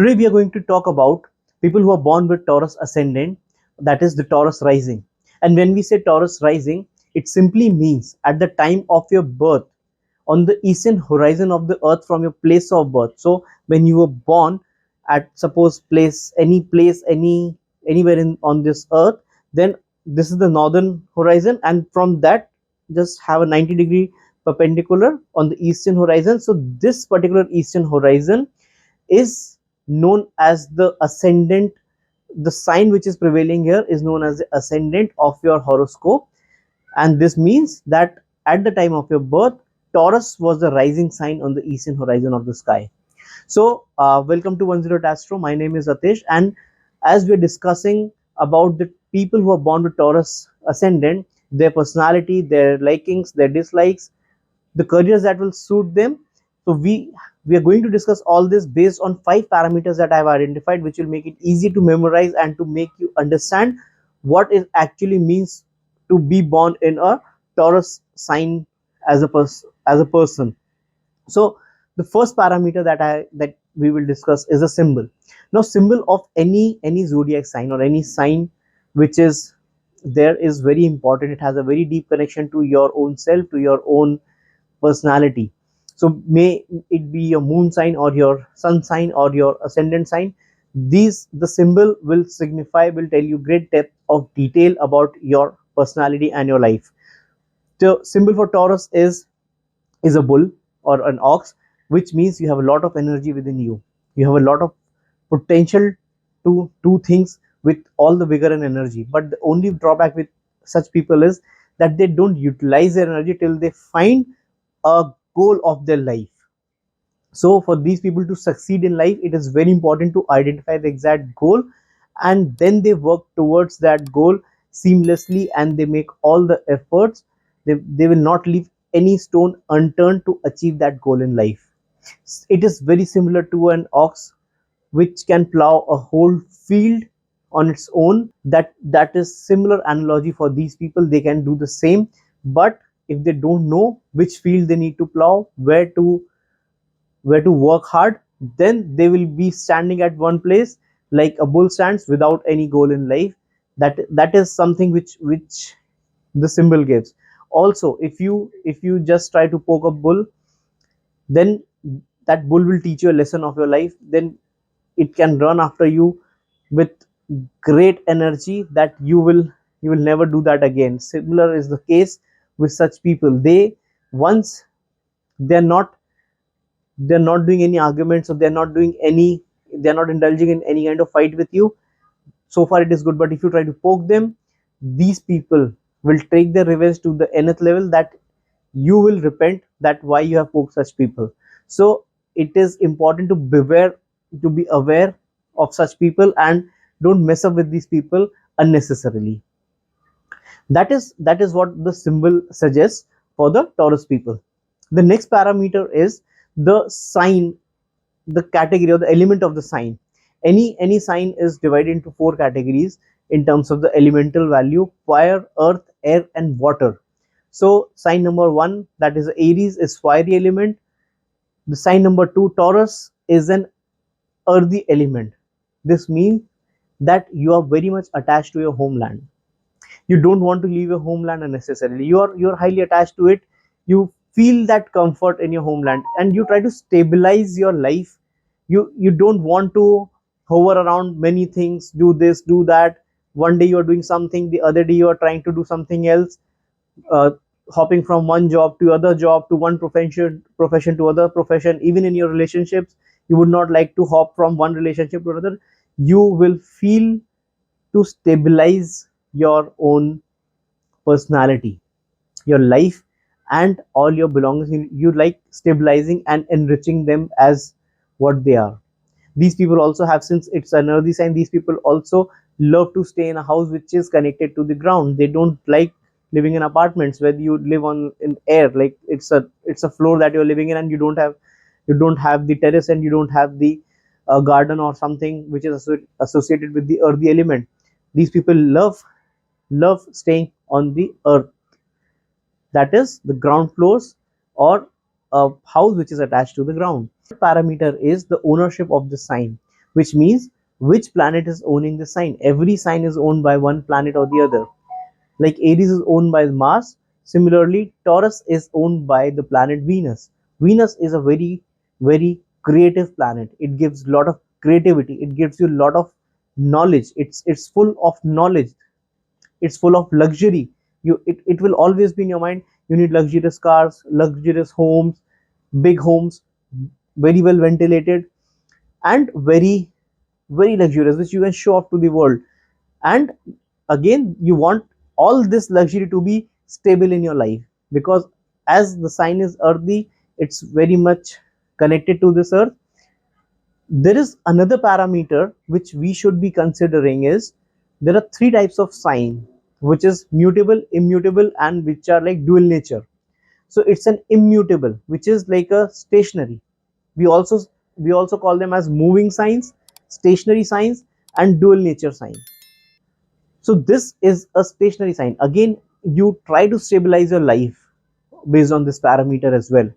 Today we are going to talk about people who are born with Taurus Ascendant, that is the Taurus Rising. And when we say Taurus Rising, it simply means at the time of your birth, on the eastern horizon of the earth from your place of birth. So when you were born at suppose anywhere in on this earth, then this is the northern horizon, and from that just have a 90-degree perpendicular on the eastern horizon. So this particular eastern horizon is known as the ascendant. The sign which is prevailing here is known as the ascendant of your horoscope, and this means that at the time of your birth, Taurus was the rising sign on the eastern horizon of the sky. So welcome to 10 Astro. My name is Atish, and as we're discussing about the people who are born with Taurus ascendant, their personality, their likings, their dislikes, the careers that will suit them. So we are going to discuss all this based on 5 parameters that I have identified, which will make it easy to memorize and to make you understand what it actually means to be born in a Taurus sign as a person. So the first parameter that we will discuss is a symbol. Now, symbol of any zodiac sign or any sign which is there is very important. It has a very deep connection to your own self, to your own personality. So may it be your moon sign or your sun sign or your ascendant sign, these the symbol will signify, will tell you great depth of detail about your personality and your life. The symbol for Taurus is a bull or an ox, which means you have a lot of energy within you. You have a lot of potential to do things with all the vigor and energy. But the only drawback with such people is that they don't utilize their energy till they find a goal of their life. So for these people to succeed in life, it is very important to identify the exact goal, and then they work towards that goal seamlessly, and they make all the efforts. They will not leave any stone unturned to achieve that goal in life. It is very similar to an ox which can plow a whole field on its own. That is similar analogy for these people. They can do the same, but if they don't know which field they need to plow, where to work hard, then they will be standing at one place like a bull stands without any goal in life. That is something which the symbol gives. Also, if you just try to poke a bull, then that bull will teach you a lesson of your life. Then it can run after you with great energy that you will never do that again. Similar is the case with such people. They once they're not they're not doing any arguments, or they're not indulging in any kind of fight with you. So far it is good, but if you try to poke them, these people will take their revenge to the nth level, that you will repent that why you have poked such people. So it is important to be aware of such people, and don't mess up with these people unnecessarily. That is what the symbol suggests for the Taurus people. The next parameter is the sign, the category or the element of the sign. Any sign is divided into 4 categories in terms of the elemental value: fire, earth, air, and water. So sign number 1, that is Aries, is fiery element. The sign number 2, Taurus, is an earthy element. This means that you are very much attached to your homeland. You don't want to leave your homeland unnecessarily. You're highly attached to it. You feel that comfort in your homeland, and you try to stabilize your life. You don't want to hover around many things, do this, do that. One day you are doing something, the other day you are trying to do something else. uh, Hopping from one job to other job, to one profession to other profession. Even in your relationships, you would not like to hop from one relationship to another. You will feel to stabilize your own personality, your life, and all your belongings. You like stabilizing and enriching them as what they are. These people also have, since it's an earthy sign, these people also love to stay in a house which is connected to the ground. They don't like living in apartments where you live on in air, like it's a floor that you're living in, and you don't have the terrace, and you don't have the garden or something which is associated with the earthy element. These people love staying on the earth, that is the ground floors, or a house which is attached to the ground. Parameter is the ownership of the sign. which means which planet is owning the sign. Every sign is owned by one planet or the other. Like Aries is owned by Mars. Similarly, Taurus is owned by the planet Venus. Venus is a very, very creative planet. It gives a lot of creativity. It gives you a lot of knowledge. It's full of knowledge. It's full of luxury. It will always be in your mind. You need luxurious cars, luxurious homes, big homes, very well ventilated, and very, very luxurious, which you can show off to the world. And again, you want all this luxury to be stable in your life, because as the sign is earthy, it's very much connected to this earth. There is another parameter which we should be considering is there are three types of sign, which is mutable, immutable, and which are like dual nature. So it's an immutable, which is like a stationary. We also we also call them as moving signs, stationary signs, and dual nature sign. So this is a stationary sign. Again, you try to stabilize your life based on this parameter as well.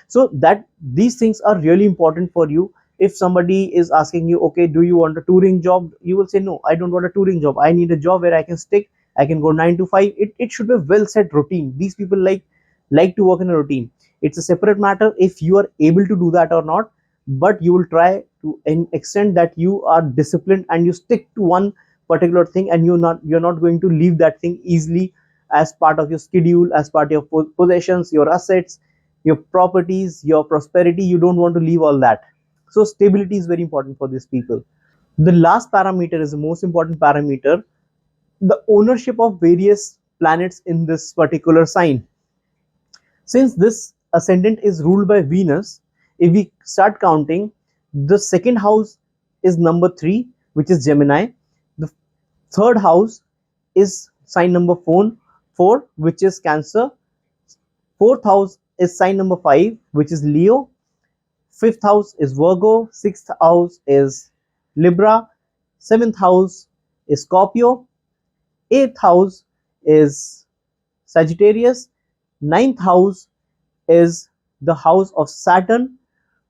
So that these things are really important for you. If somebody is asking you, okay, do you want a touring job, you will say, no, I don't want a touring job. I need a job where I can stick. I can go 9 to 5. It should be a well set routine. These people like to work in a routine. It's a separate matter if you are able to do that or not, but you will try to an extent that you are disciplined and you stick to one particular thing, and you're not going to leave that thing easily as part of your schedule, as part of your possessions, your assets, your properties, your prosperity. You don't want to leave all that. So stability is very important for these people. The last parameter is the most important parameter, the ownership of various planets in this particular sign. Since this ascendant is ruled by Venus, if we start counting, the second house is number 3, which is Gemini. The third house is sign number 4, which is Cancer. Fourth house is sign number 5, which is Leo. Fifth house is Virgo. Sixth house is Libra. Seventh house is Scorpio. Eighth house is Sagittarius. Ninth house is the house of Saturn,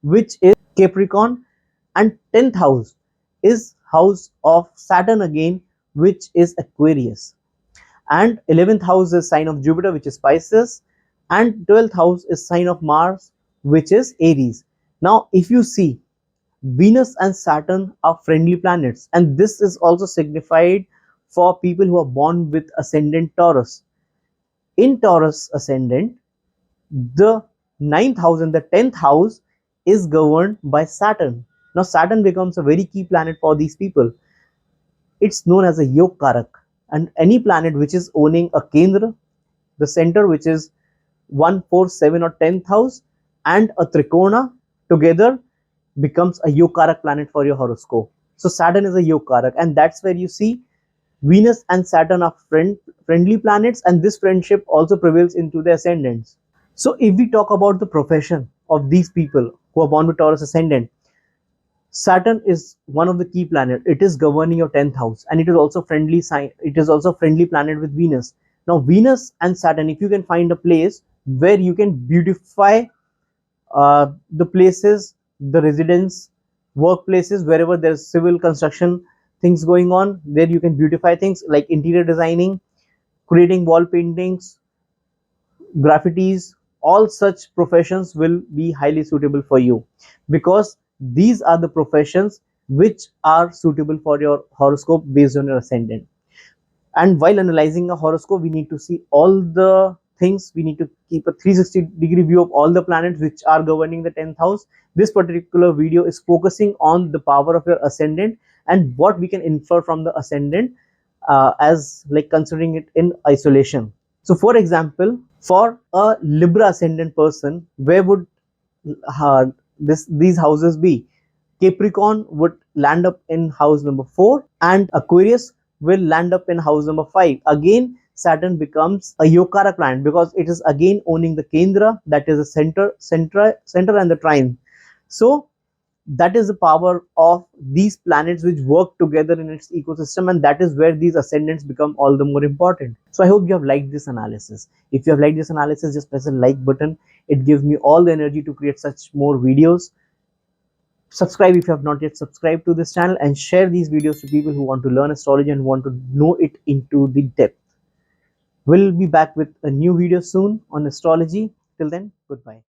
which is Capricorn. And 10th house is house of Saturn again, which is Aquarius. And 11th house is sign of Jupiter, which is Pisces. And 12th house is sign of Mars, which is Aries. Now, if you see, Venus and Saturn are friendly planets, and this is also signified for people who are born with ascendant Taurus. In Taurus ascendant, the ninth house and the 10th house is governed by Saturn. Now, Saturn becomes a very key planet for these people. It's known as a Yog Karak, and any planet which is owning a Kendra, the center, which is 1, 4, 7, or 10th house, and a Trikona together becomes a Yog Karak planet for your horoscope. So Saturn is a Yog Karak, and that's where you see Venus and Saturn are friendly planets, and this friendship also prevails into the ascendants. So if we talk about the profession of these people who are born with Taurus ascendant, Saturn is one of the key planets. It is governing your 10th house, and it is also friendly sign. It is also friendly planet with Venus. Now, Venus and Saturn, if you can find a place where you can beautify the places, the residence, workplaces, wherever there's civil construction things going on, there you can beautify things like interior designing, creating wall paintings, graffitis. All such professions will be highly suitable for you, because these are the professions which are suitable for your horoscope based on your ascendant. And while analyzing a horoscope, we need to see all the things. We need to keep a 360-degree view of all the planets which are governing the 10th house. This particular video is focusing on the power of your ascendant and what we can infer from the ascendant, as like considering it in isolation. So for example, for a Libra ascendant person, where would these houses be? Capricorn would land up in house number 4, and Aquarius will land up in house number 5. Again, Saturn becomes a Yokara planet because it is again owning the Kendra, that is the center and the trine. So that is the power of these planets which work together in its ecosystem, and that is where these ascendants become all the more important. So I hope you have liked this analysis. If you have liked this analysis, just press the like button. It gives me all the energy to create such more videos. Subscribe if you have not yet subscribed to this channel, and share these videos to people who want to learn astrology and want to know it into the depth. We'll be back with a new video soon on astrology. Till then, goodbye.